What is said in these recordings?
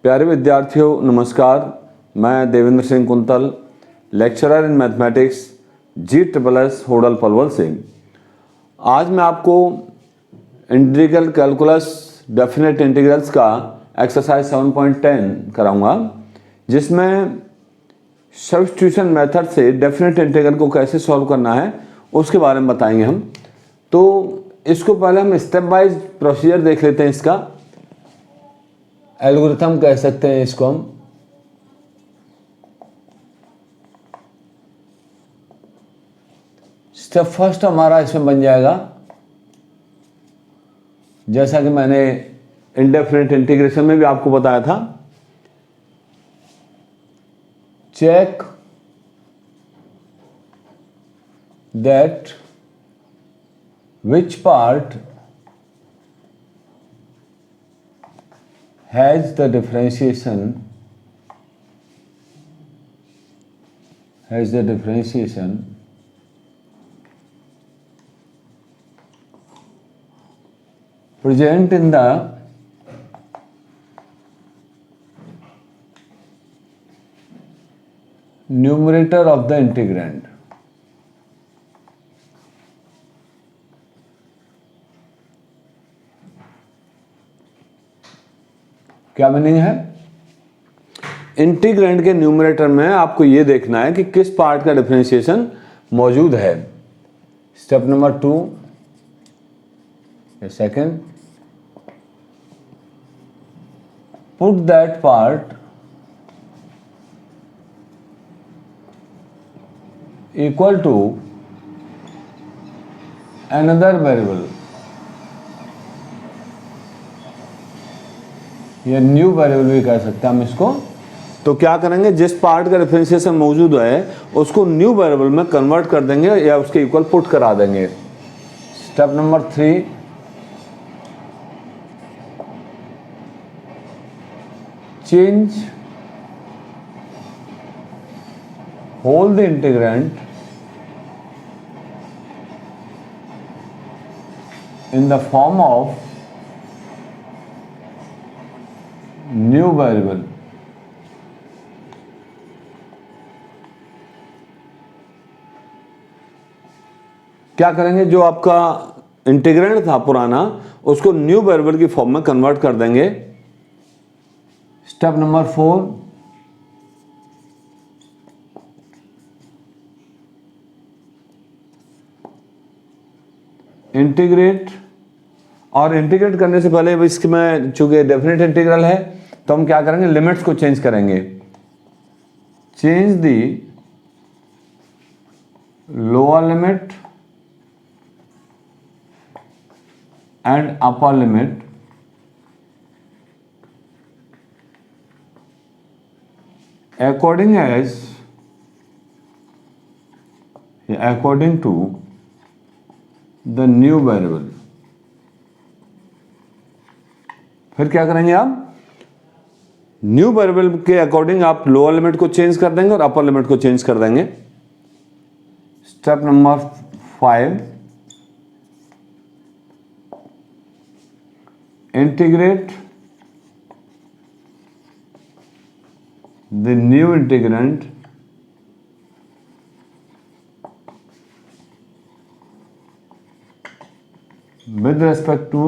प्यारे विद्यार्थियों नमस्कार। मैं Devendra Singh quintal, lecturer in mathematics GSSS Hodal Palwal से। आज मैं आपको इंटीग्रल कैलकुलस डेफिनेट इंटीग्रल्स का एक्सरसाइज 7.10 कराऊंगा, जिसमें सब्स्टिट्यूशन मेथड से डेफिनेट इंटीग्रल को कैसे सॉल्व करना है उसके बारे में बताएंगे हम। तो इसको पहले हम स्टेप वाइज प्रोसीजर देख लेते हैं। इसका एल्गोरिथम कह सकते हैं इसको हम। स्टेप फर्स्ट हमारा इसमें बन जाएगा, जैसा कि मैंने इंडेफिनिट इंटीग्रेशन में भी आपको बताया था, check that which part has the differentiation present in the numerator of the integrand. क्या मीनिंग है? इंटीग्रैंड के न्यूमरेटर में आपको यह देखना है कि किस पार्ट का डिफरेंशिएशन मौजूद है। Step number 2, second, put that part equal to another variable या न्यू वेरिएबल भी कह सकते हैं हम इसको। तो क्या करेंगे, जिस पार्ट का डिफरेंशिएशन मौजूद है उसको न्यू वेरिएबल में कन्वर्ट कर देंगे या उसके इक्वल पुट करा देंगे। Step number 3, change whole the integrand in the form of new variable. क्या करेंगे, जो आपका इंटीग्रैंड था पुराना उसको न्यू वेरिएबल की फॉर्म में कन्वर्ट कर देंगे। Step number 4, integrate. और इंटीग्रेट करने से पहले इसमें चूंकि डेफिनेट इंटीग्रल है तो हम क्या करेंगे, लिमिट्स को चेंज करेंगे। Change the lower limit and upper limit according to the new variable. फिर क्या करेंगे, आप न्यू वेरिएबल के अकॉर्डिंग आप लोअर लिमिट को चेंज कर देंगे और अपर लिमिट को चेंज कर देंगे। Step number 5, integrate the new integrand with respect to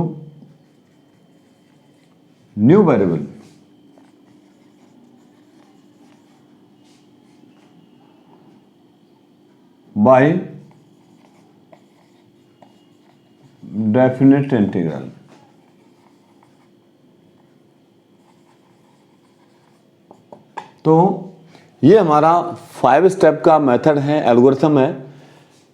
new variable by definite integral। तो ये हमारा 5 स्टेप का मेथड है, एल्गोरिथम है।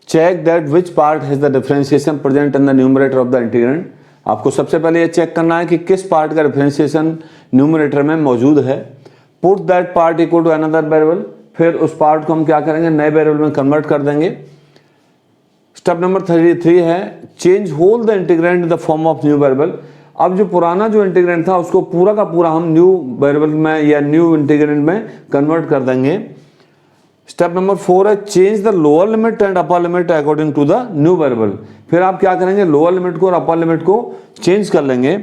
Check that which part has the differentiation present in the numerator of the integrand. आपको सबसे पहले ये चेक करना है कि किस पार्ट का डिफरेंशिएशन न्यूमरेटर में मौजूद है। Put that part equal to another variable. फिर उस पार्ट को हम क्या करेंगे, नए वेरिएबल में कन्वर्ट कर देंगे। स्टेप नंबर 3 है change whole the integrand in the form of new variable. अब जो पुराना जो इंटीग्रैंड था उसको पूरा का पूरा हम न्यू वेरिएबल में या न्यू इंटीग्रैंड में कन्वर्ट कर देंगे। स्टेप नंबर 4 है change the lower limit and upper limit according to the new variable. फिर आप क्या करेंगे, लोअर लिमिट को और अपर लिमिट को चेंज कर लेंगे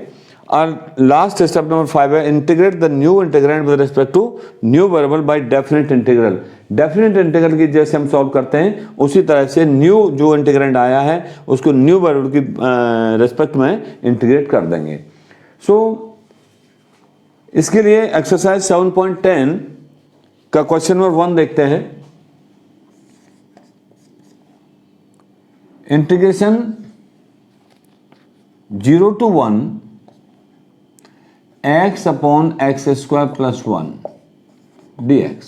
और लास्ट स्टेप नंबर 5 है integrate the new integrand with respect to new variable by definite integral. Definite integral की जैसे हम सॉल्व करते हैं उसी तरह से न्यू जो इंटीग्रेंड आया है उसको न्यू वेरिएबल की रिस्पेक्ट में इंटीग्रेट कर देंगे। सो इसके लिए एक्सरसाइज 7.10 का क्वेश्चन नंबर 1 देखते हैं। Integration 0 to 1 x upon x square plus 1 dx।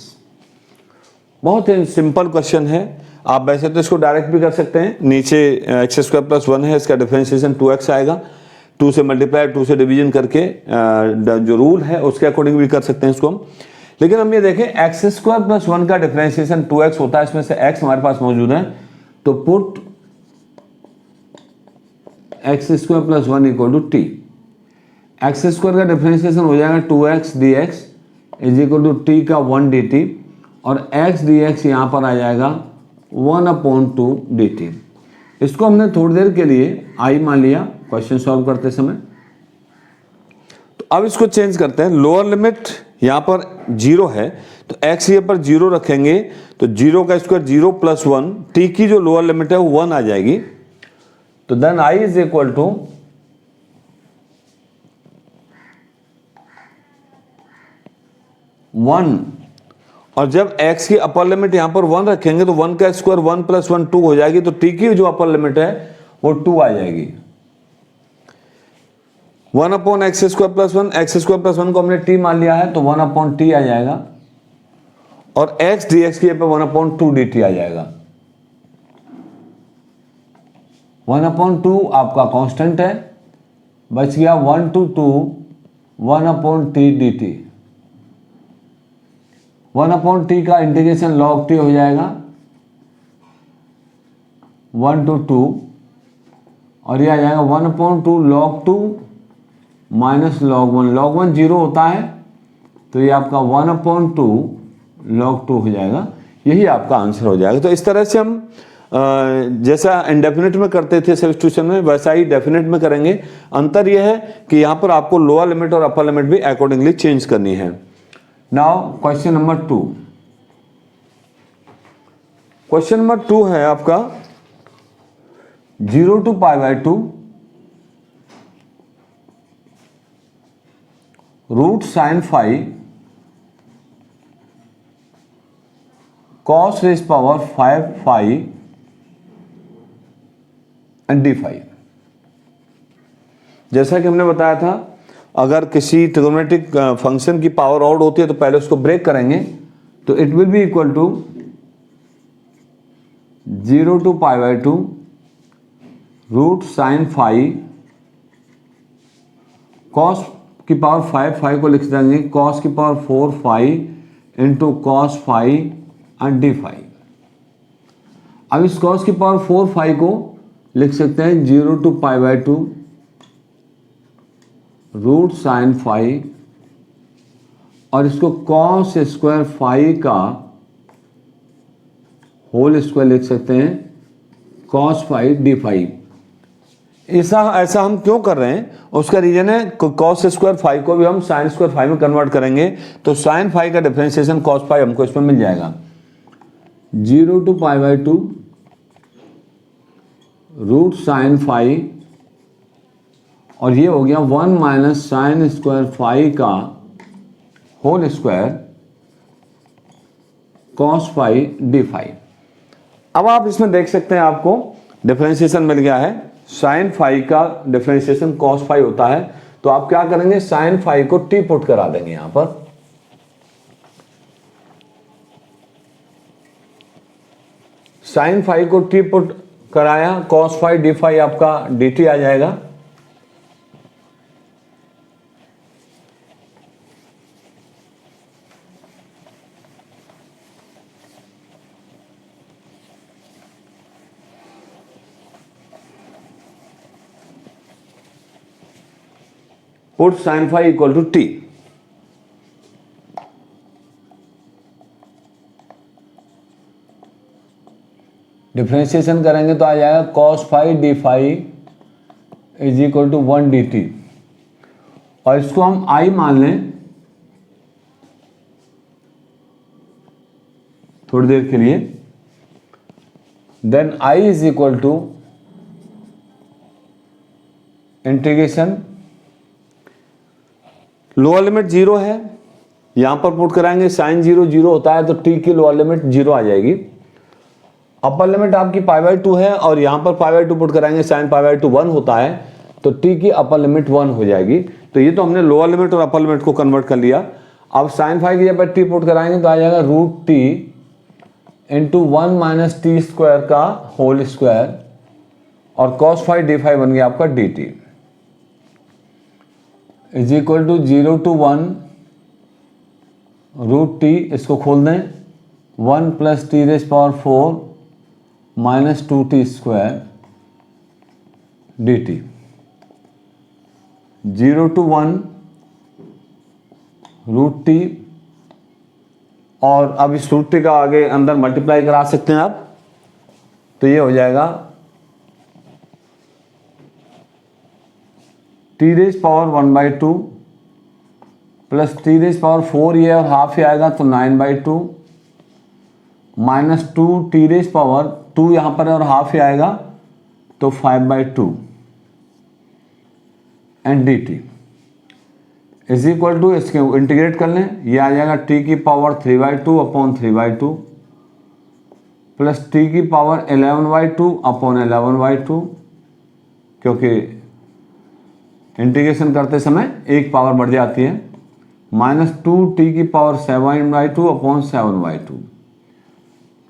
बहुत ही सिंपल क्वेश्चन है। आप वैसे तो इसको डायरेक्ट भी कर सकते हैं, नीचे एक्स स्क्वायर प्लस 1 है, इसका डिफरेंशिएशन 2x आएगा, 2 से मल्टीप्लाई 2 से डिवीजन करके जो रूल है उसके अकॉर्डिंग भी कर सकते हैं इसको हम। लेकिन हम ये देखें एक्स स्क्वायर प्लस 1 का डिफरेंशिएशन 2x होता है, इसमें से x हमारे पास मौजूद है, तो put x square plus 1 equal to t. X square का डिफरेंशिएशन हो जाएगा 2x dx is equal to t का 1 dt, और x dx यहाँ पर आ जाएगा 1/2 dt। इसको हमने थोड़ी देर के लिए i मान लिया क्वेश्चन सॉल्व करते समय। तो अब इसको चेंज करते हैं, लोअर लिमिट यहाँ पर 0 है तो x ये पर 0 रखेंगे तो 0 का स्क्वायर 0 प्लस 1, t की जो लोअर लिमिट है वो 1 आ जाएगी। तो then i is equal to 1, और जब x की अपर लिमिट यहां पर 1 रखेंगे तो 1 का स्क्वायर 1 प्लस 1 2 हो जाएगी, तो t की जो अपर लिमिट है वो 2 आ जाएगी। 1 upon x square plus 1, x square plus 1 को हमने t मान लिया है तो 1 अपॉन टी आ जाएगा, और x dx की पे 1/2 dt आ जाएगा। 1/2 आपका कांस्टेंट है, बच गया 1 to 2 1/t dt। 1/t का इंटीग्रेशन log t हो जाएगा 1 to 2, और ये आ जाएगा 1/2 log 2 माइनस log 1। log 1 0 होता है तो ये आपका 1/2 log 2 हो जाएगा। यही आपका आंसर हो जाएगा। तो इस तरह से हम जैसा इंडेफिनिट में करते थे सब्स्टिट्यूशन में वैसा ही डेफिनेट में करेंगे। अंतर यह है कि यहाँ पर आपको लोअर लिमिट और अपर लिमिट भी अकॉर्डिंगली चेंज करनी है। Now question number 2। Question number 2 है आपका 0 to π/2 root sine phi cos raise power 5 phi and d phi. जैसा कि हमने बताया था अगर किसी ट्रिगोनोमेट्रिक फंक्शन की पावर ऑड होती है तो पहले उसको ब्रेक करेंगे, तो it will be equal to 0 to π/2 root sine phi cos की पावर 5 फाई को लिख देंगे cos की power 4 phi into cos phi and d phi. अब इस cos की पावर 4 फाई को लिख सकते हैं 0 to π/2 रूट साइन फाई, और इसको cos स्क्वायर फाई का होल स्क्वायर लिख सकते हैं cos फाई डी फाई। ऐसा हम क्यों कर रहे हैं उसका रीजन है cos स्क्वायर फाई को भी हम साइन स्क्वायर फाई में कन्वर्ट करेंगे, तो साइन फाई का डिफरेंशिएशन cos फाई हमको इसमें मिल जाएगा। 0 to π/2 रूट साइन फाई, और ये हो गया 1 माइनस साइन स्क्वायर फाई का whole square cos phi d phi. अब आप इसमें देख सकते हैं आपको डिफरेंशिएशन मिल गया है। साइन फाई का डिफरेंशिएशन cos फाई होता है, तो आप क्या करेंगे साइन फाई को टी पुट करा देंगे यहां पर। साइन फाई को टी पुट कराया cos फाई डी फाई आपका dt आ जाएगा। Put sine phi equal to t. Differentiation करेंगे तो आ जाएगा cos phi d phi is equal to 1 dt। और इसको हम I मान लें थोड़ी देर के लिए, then I is equal to integration, lower limit 0 है, यहां पर पुट कराएंगे साइन 0 0 होता है तो t की लोअर लिमिट 0 आ जाएगी। अपर लिमिट आपकी π/2 है और यहां पर π/2 पुट कराएंगे साइन π/2 1 होता है तो t की अपर लिमिट 1 हो जाएगी। तो ये तो हमने लोअर लिमिट और अपर लिमिट को कन्वर्ट कर लिया। अब साइन फाई की जगह t पुट कराएंगे तो आ जाएगा √t into 1 minus t square का होल स्क्वायर और cos फाई डी फाई बन गया आपका dt is equal to 0 to 1 √t, इसको खोल दें, 1 plus t raise power 4 minus 2t square dt, 0 to 1 √t, और अब इस √t का आगे अंदर मल्टीप्लाई करा सकते हैं आप, तो ये हो जाएगा T raise power 1/2 plus t raise power 4 ये और हाफ ही आएगा तो 9/2 माइनस 2 टी रेज़ पावर 2 यहाँ पर है और हाफ ही आएगा तो 5/2 and d t is equal to, इसके इंटीग्रेट कर लें, ये आ जाएगा टी की पावर 3/2 अपॉन 3/2 प्लस टी की पावर 11/2 अपॉन 11/2, क्योंकि इंटीग्रेशन करते समय एक पावर बढ़ जाती है, माइनस 2t की पावर 7/2 अपॉन 7/2,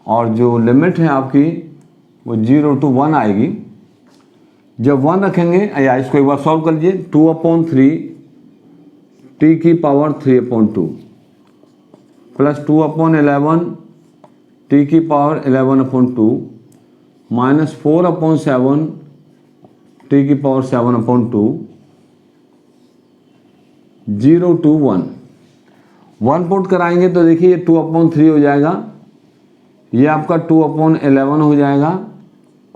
और जो लिमिट है आपकी वो 0 to 1 आएगी। जब 1 रखेंगे, या इसको एक बार सॉल्व कर लीजिए, 2/3 t की पावर 3/2 प्लस 2/11 t की पावर 11/2 माइनस 4/7 t की पावर 7/2, 0 to 1, 1 पुट कराएंगे तो देखिए 2/3 हो जाएगा, ये आपका 2/11 हो जाएगा,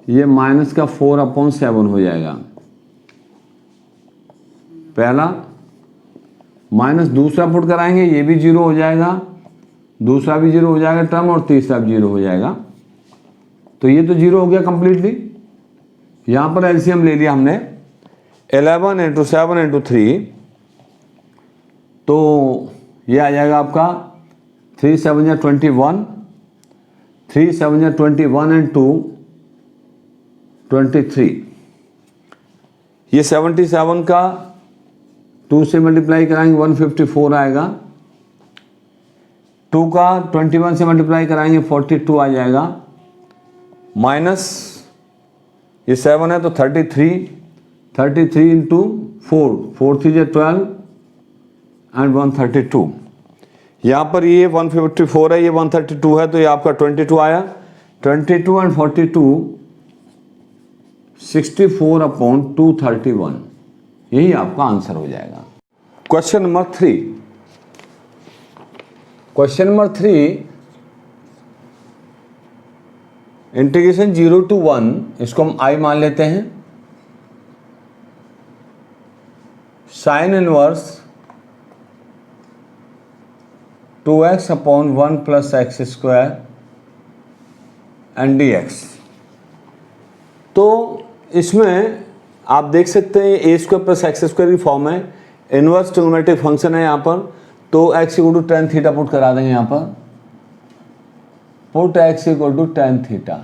ये माइनस का 4/7 हो जाएगा पहला, माइनस दूसरा पुट कराएंगे ये भी 0 हो जाएगा, दूसरा भी 0 हो जाएगा टर्म, और तीसरा भी 0 हो जाएगा, तो ये तो 0 हो गया कंप्लीटली। यहाँ पर एलसीएम ले लिया हमने, 11 × 7 × 3, तो ये आ जाएगा आपका 3 7 या 21, 3 7 या 21 एंड 2 23, ये 77 का 2 से मल्टीप्लाई कराएंगे 154 आएगा, 2 का 21 से मल्टीप्लाई कराएंगे 42 आ जाएगा, माइनस ये 7 है तो 33 इंटू 4, 4 3 12 एंड 132, यहाँ पर ये 154 है, ये 132 है, तो ये आपका 22 आया, 22 एंड 42 64/231, यही आपका आंसर हो जाएगा। Question number 3, question number 3, integration 0 to 1, इसको हम I मान लेते हैं, sine inverse 2x/1 plus x square and dx। तो इसमें आप देख सकते हैं a square plus x square की फॉर्म है, इनवर्स ट्रिग्नोमेट्रिक फंक्शन है यहाँ पर, तो x = tan थीटा पुट करा देंगे यहाँ पर, पुट x = tan theta,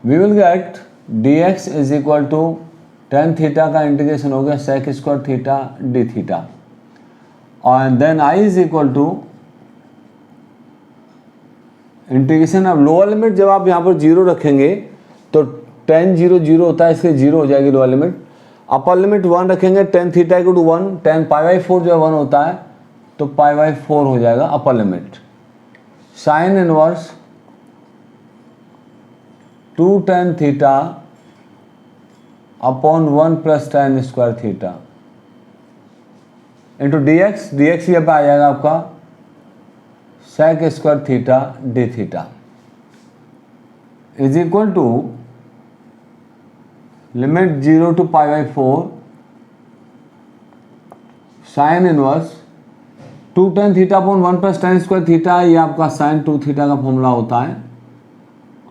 we will get dx = tan theta का इंटीग्रेशन हो गया sec square theta d theta, और देन I = इंटीग्रेशन। अब लोअर लिमिट जब आप यहाँ पर 0 रखेंगे तो tan 0 0 होता है, इसके 0 हो जाएगी लोअर लिमिट। अपर लिमिट 1 रखेंगे, tan थीटा = 1, tan π/4 जो 1 होता है तो π/4 हो जाएगा upper limit. Sine inverse 2 tan theta upon 1 plus tan square theta into dx, dx यहाँ पे आ जाएगा आपका sec square theta d theta is equal to limit 0 to π/4 sine inverse 2 tan theta upon 1 plus tan square theta, ये आपका sign 2 theta का formula होता है,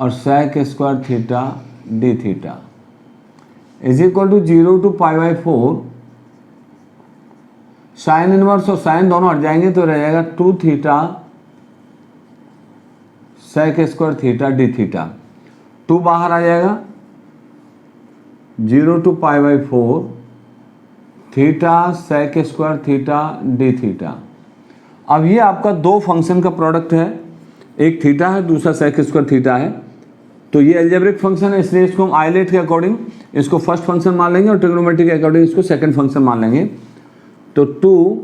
और sec square theta d theta is equal to 0 to π/4। Sine inverse और sine दोनों हट जाएंगे तो रह जाएगा 2 theta sec square theta d theta, 2 बाहर आ जाएगा, 0 to π/4 theta sec square theta d theta. अब ये आपका दो फंक्शन का प्रोडक्ट है, एक थीटा है दूसरा sec स्क्वायर थीटा है, तो ये एल्जेब्रिक फंक्शन है, इसलिए इसको हम आइलेट के अकॉर्डिंग इसको फर्स्ट फंक्शन मान लेंगे और ट्रिग्नोमेट्री के अकॉर्डिंग इसको सेकंड फंक्शन मान लेंगे। तो 2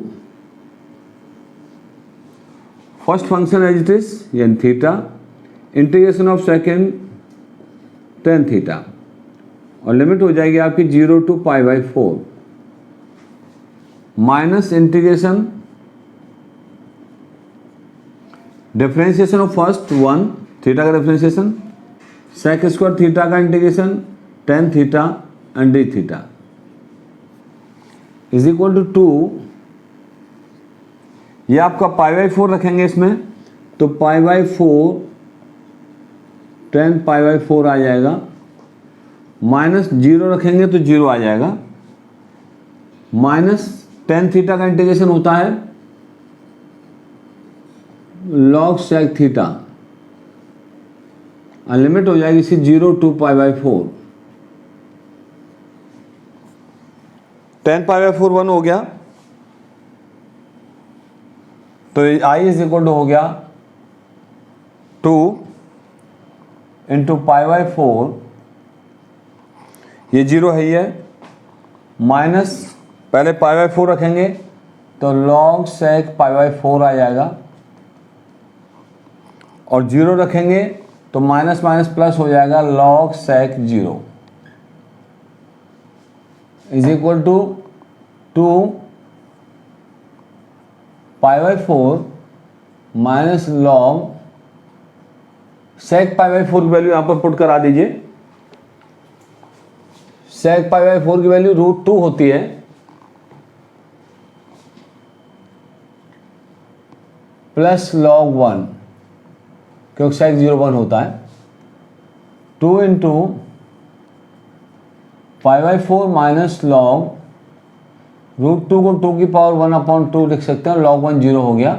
first function as it is यानी theta, integration of second tan theta, और लिमिट हो जाएगी आपकी 0 to π/4 minus integration differentiation of first 1 theta का डिफरेंशिएशन, sec स्क्वायर थीटा का integration tan theta and d theta is equal to 2, ये आपका π/4 रखेंगे इसमें, तो π/4 tan π/4 आ जाएगा, माइनस 0 रखेंगे तो 0 आ जाएगा, माइनस tan थीटा का इंटीग्रेशन होता है log sec थीटा, लिमिट हो जाएगी इसी 0 to π/4, tan π/4 1 हो गया, तो I इज इक्वल टू हो गया 2 इंटू π/4, ये 0 है, ये माइनस पहले π/4 रखेंगे तो log sec π/4 आ जाएगा, और 0 रखेंगे तो माइनस माइनस प्लस हो जाएगा log sec 0 is equal to 2 π/4 minus log sec π/4 की वैल्यू यहां पर पुट करा दीजिए। sec π/4 की वैल्यू √2 होती है, प्लस log 1 क्योंकि sec 0 1 होता है, 2 इंटू π/4 माइनस log √2 को 2 की पावर 1/2 लिख सकते हैं, log 1 0 हो गया,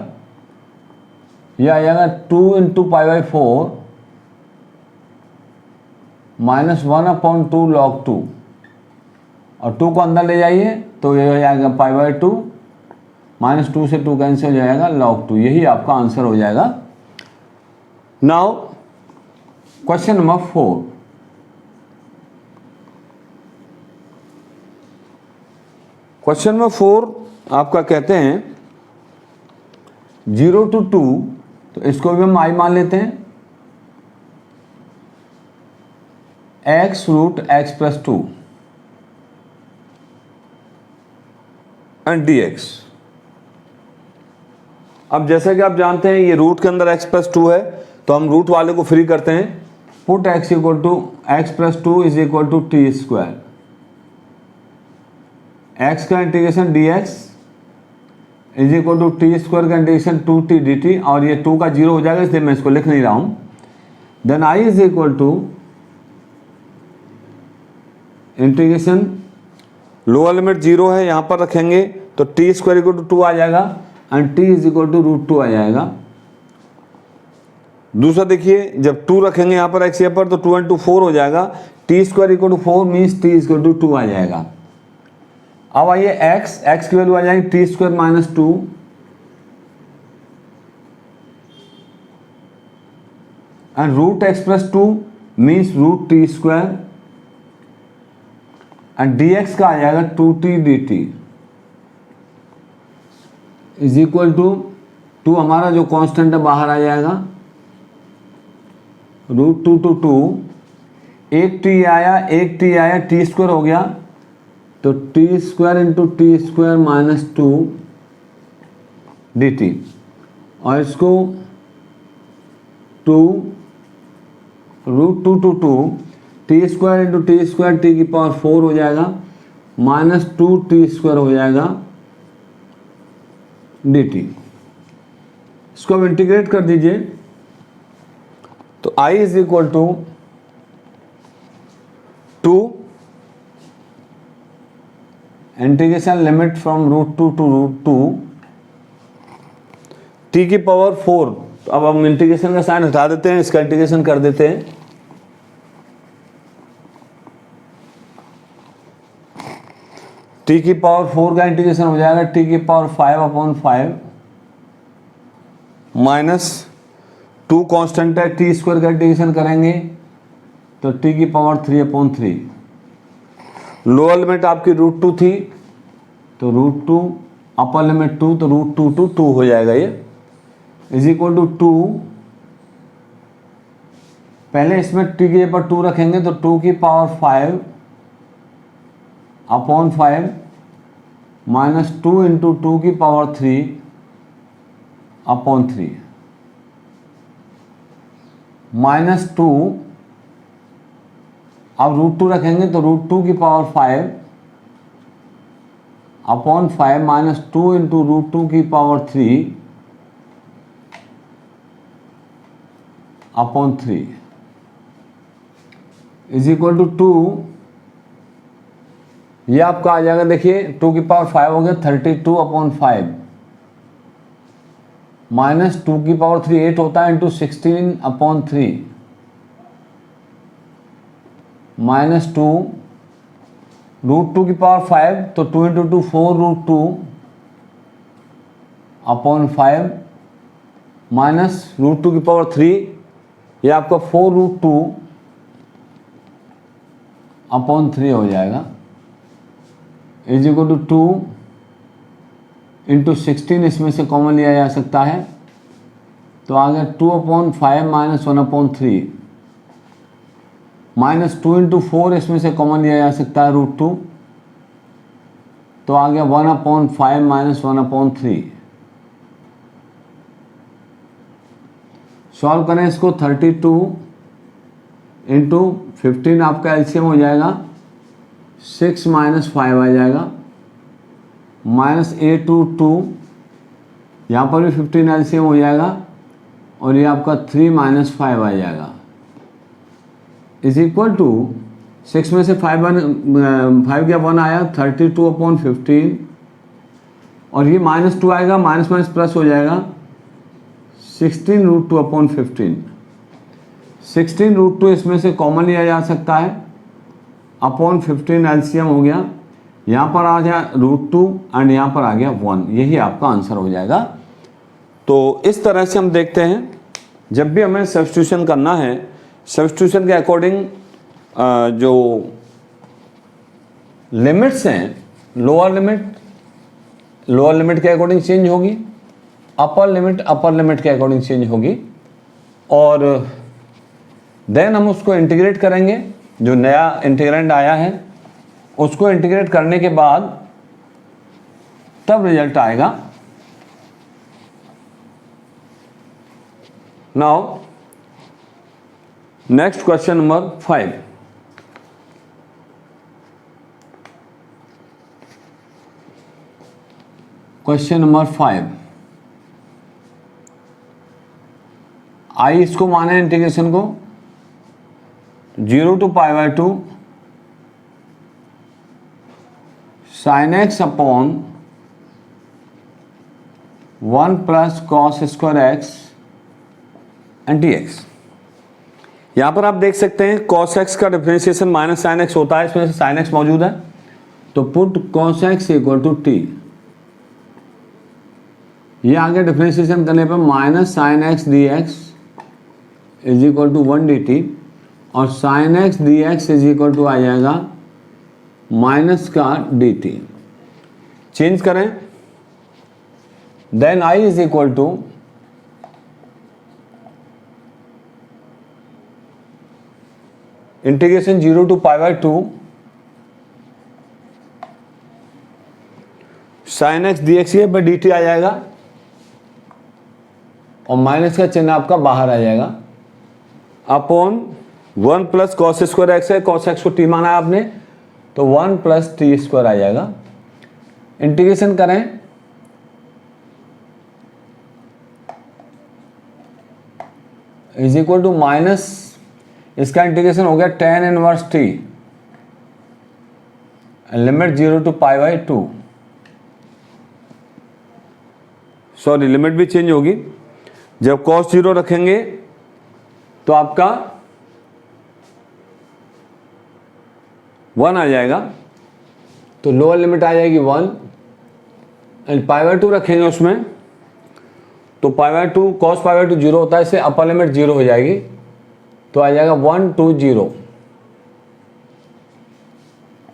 यह आ जाएगा 2 इंटू π/4 माइनस 1/2 log 2, और 2 को अंदर ले जाइए तो यह हो जाएगा π/2 माइनस 2 से 2 कैंसिल हो जाएगा log 2, यही आपका आंसर हो जाएगा। Now question number 4, question number 4 आपका कहते हैं 0 to 2, तो इसको भी हम I मान लेते हैं, x √x plus 2 and dx। अब जैसा कि आप जानते हैं ये रूट के अंदर x प्लस 2 है, तो हम रूट वाले को फ्री करते हैं, put x equal to x plus 2 is equal to t square, x का integration dx is equal to t square का इंटीग्रेशन 2t dt, और ये 2 का 0 हो जाएगा इसलिए मैं इसको लिख नहीं रहा हूं। Then I is equal to integration, lower limit 0 है, यहां पर रखेंगे तो टी स्क्वायर इक्वल टू 2 आ जाएगा and t is equal to √2 आ जाएगा। दूसरा देखिए, जब 2 रखेंगे यहाँ पर x यहाँ पर तो 2 इंटू 4 हो जाएगा, t square equal to 4 means t equal to 2 आ जाएगा। अब आइए x की वैल्यू आ जाएगी t square minus 2 and √x plus 2 means √t square and dx का आ जाएगा 2t dt is equal to 2 हमारा जो कांस्टेंट है बाहर आ जाएगा, √2 to 2, एक t आया टी स्क्वायर हो गया, तो t square into T square minus 2 dt, और इसको 2 √2 to 2 T square into T square T की पावर 4 हो जाएगा, माइनस 2 टी स्क्वायर हो जाएगा dt। इसको अब इंटीग्रेट कर दीजिए, तो I is equal to 2 integration limit from √2 to √2 t की पावर 4। तो अब हम इंटीग्रेशन का साइन हटा देते हैं, इसका इंटीग्रेशन कर देते हैं। t की पावर 4 का इंटीग्रेशन हो जाएगा t की पावर 5/5 माइनस 2 कांस्टेंट है, टी स्क्वायर का इंटीग्रेशन करेंगे तो t की पावर 3/3। लोअर लिमिट आपकी √2 थी, तो √2 अपर लिमिट 2, तो √2 to 2 हो जाएगा ये, इज इक्वल टू 2। पहले इसमें t की जगह पर 2 रखेंगे तो 2 की पावर 5/5 माइनस 2 इंटू 2 की पावर 3/3 माइनस 2। अब √2 रखेंगे तो √2 की पावर 5/5 माइनस 2 इंटू √2 की पावर 3/3 इज इक्वल टू 2। ये आपका आ जाएगा, देखिए 2 की पावर 5 हो गया 32/5 माइनस 2 की पावर 3 8 होता है इंटू 16/3 माइनस 2 √2 की पावर 5, तो 2 इंटू 2 4√2/5 माइनस √2 की पावर 3, ये आपका 4√2/3 हो जाएगा, इज इक्वल टू 2 इंटू 16, इसमें से कॉमन लिया जा सकता है तो आ गया 2/5 माइनस 1/3 माइनस 2 इंटू 4, इसमें से कॉमन लिया जा सकता है √2, तो आ गया 1/5 माइनस 1/3। सॉल्व करें इसको, 32 इंटू 15 आपका एलसीएम हो जाएगा 6 माइनस 5 आ जाएगा, माइनस 8/2, यहाँ पर भी 15 एलसीएम हो जाएगा और ये आपका 3 माइनस 5 आ जाएगा, इज इक्वल टू 6 में से 5 गया 1 आया 32/15 और ये माइनस 2 आएगा, माइनस माइनस प्लस हो जाएगा 16√2/15। 16√2 इसमें से कॉमन लिया जा सकता है, /15 एलसीएम हो गया, यहाँ पर आ गया √2 एंड यहाँ पर आ गया 1, यही आपका आंसर हो जाएगा। तो इस तरह से हम देखते हैं जब भी हमें सब्स्टिट्यूशन करना है, सब्स्टिट्यूशन के अकॉर्डिंग जो लिमिट्स हैं, लोअर लिमिट के अकॉर्डिंग चेंज होगी, अपर लिमिट के अकॉर्डिंग चेंज होगी, और देन हम उसको इंटीग्रेट करेंगे। जो नया इंटीग्रेंड आया है उसको इंटीग्रेट करने के बाद तब रिजल्ट आएगा। Now next question number 5। Question number 5, आई इसको माने इंटीग्रेशन को 0 to π/2 sin x upon 1 plus cos square x and dx। यहां पर आप देख सकते हैं cos x का डिफरेंशिएशन माइनस sin x होता है, इसमें से sin x मौजूद है, तो put cos x equal to t। ये आगे डिफरेंशिएशन करने पर minus sin x dx is equal to 1 dt और sin x dx is equal to आ जाएगा माइनस का dt। चेंज करें, then I is equal to integration 0 to π/2 sin x dx ये पर dt आ जाएगा और माइनस का चिन्ह आपका बाहर आ जाएगा, upon 1 plus cos square x है, कॉस एक्स को t माना है आपने, तो 1 प्लस टी स्क्वायर आ जाएगा। इंटीग्रेशन करें इज इक्वल टू माइनस, इसका इंटीग्रेशन हो गया tan inverse t, limit 0 to π/2, sorry limit भी चेंज होगी। जब cos 0 रखेंगे तो आपका 1 आ जाएगा, तो लोअर लिमिट आ जाएगी 1, एंड π/2 रखेंगे उसमें तो π/2 cos π/2 0 होता है, इससे अपर लिमिट 0 हो जाएगी, तो आ जाएगा 1 2 0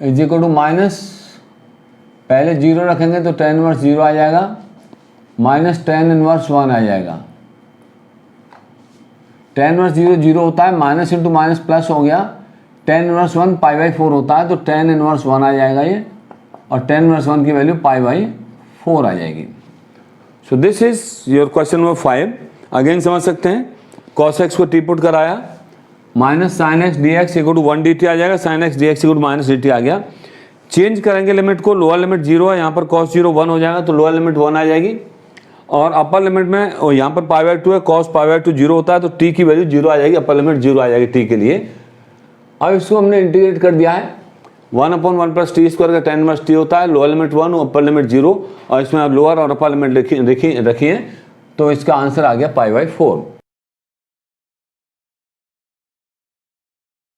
इज इक्वल टू माइनस, पहले 0 रखेंगे तो tan इनवर्स 0 आ जाएगा, माइनस tan इनवर्स 1 आ जाएगा। tan इनवर्स 0 0 होता है, माइनस इंटू माइनस प्लस हो गया, tan इनवर्स 1 π/4 होता है, तो tan इनवर्स 1 आ जाएगा ये, और tan इनवर्स 1 की वैल्यू π/4 आ जाएगी। So this is your question number 5। Again समझ सकते हैं, cos x को t पुट कराया, minus sine x d x equal to 1 dt आ जाएगा, sine x d x equal to minus dt आ गया। चेंज करेंगे लिमिट को, लोअर लिमिट 0 है, यहाँ पर cos 0 1 हो जाएगा, तो लोअर लिमिट 1 आ जाएगी, और अपर लिमिट में और यहाँ पर π/2 है, cos π/2 0 होता है, तो t की वैल्यू 0 आ जाएगी, अपर लिमिट 0 आ जाएगी t के लिए। अब इसको हमने इंटीग्रेट कर दिया है, 1/1 प्लस टी स्क्वायर का tan इनवर्स t होता है, लोअर लिमिट 1 अपर लिमिट 0, और इसमें आप लोअर और अपर लिमिट रखिए, तो इसका आंसर आ गया π/4।